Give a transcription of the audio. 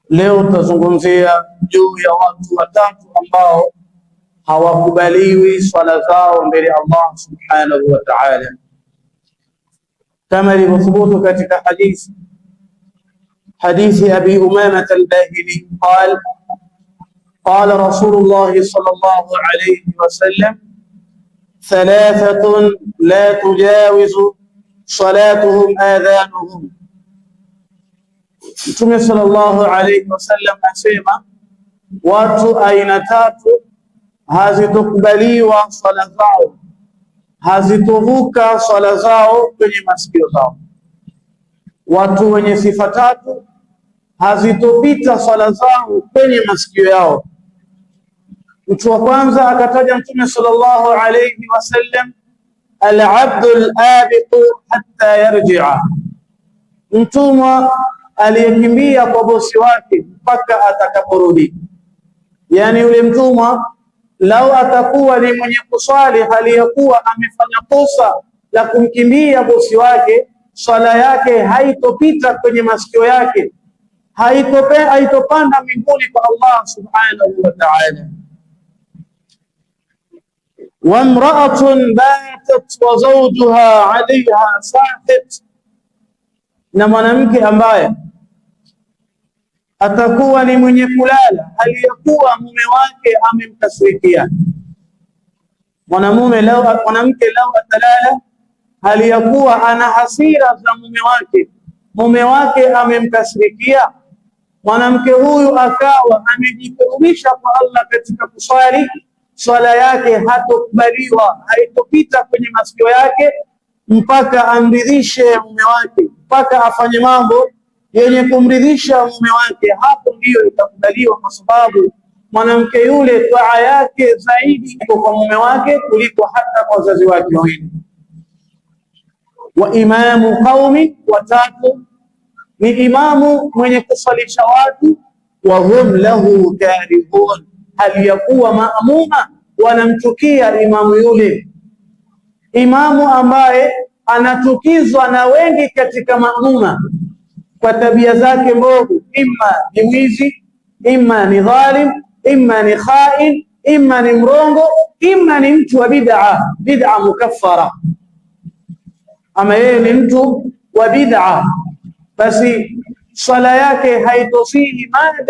Leo tutazungumzia juu ya watu watatu ambao hawakubaliwi swala zao mbele Allah subhanahu wa ta'ala, kama ilivyothubutu katika hadithi Abi Umama al-Bahili qala qala Rasulullah sallallahu alayhi wasallam thalathatun la tujawizu salatuhum adhanuhum. Mtume sallallahu alayhi wasallam asema watu aina tatu hazitokubaliwa swala zao, hazitovuka swala zao kwenye masikio zao. Watu wenye sifa tatu hazitopita swala zao kwenye masikio yao. Mtu wa kwanza akataja Mtume sallallahu alayhi wasallam al-abdu al-abiqu hatta yarji'a, mtumwa aliyekimbia kwa bosi wake mpaka atakaporudi. Yani yule mtumwa lau atakuwa ni mwenye kuswali hali ya kuwa amefanya kosa la kumkimbia bosi wake, swala yake haitopita kwenye masikio yake, haitopanda mbinguni kwa Allah subhanahu wa ta'ala. Wa imra'atun batat wa zawjuha 'alayha sahit, na mwanamke ambaye atakuwa ni mwenye kulala hali ya kuwa mume wake amemkasirikia. Mwanamke lau atalala hali ya kuwa ana hasira za mume wake amemkasirikia, mwanamke huyu akawa amejikurubisha kwa Allah katika kuswali, swala yake hatokubaliwa, haitopita kwenye masikio yake mpaka amridhishe mume wake, mpaka afanye mambo yenye kumridhisha mume wake. Hapo ndiyo itakubaliwa, kwa sababu mwanamke yule taa yake zaidi iko kwa mume wake kuliko hata kwa wazazi wake wawili. Wa imamu qaumi, watatu ni imamu mwenye kusalisha watu, wa hum lahu karihun, hali ya kuwa maamuma wanamchukia imamu yule. Imamu ambaye anatukizwa na wengi katika maamuma kwa tabia zake mbovu, imma ni mwizi, imma ni dhalim, imma ni khain, imma ni mrongo, imma ni mtu wa bid'a mukaffara. Ama yeye ni mtu wa bid'a, basi swala yake haitosihi maadamu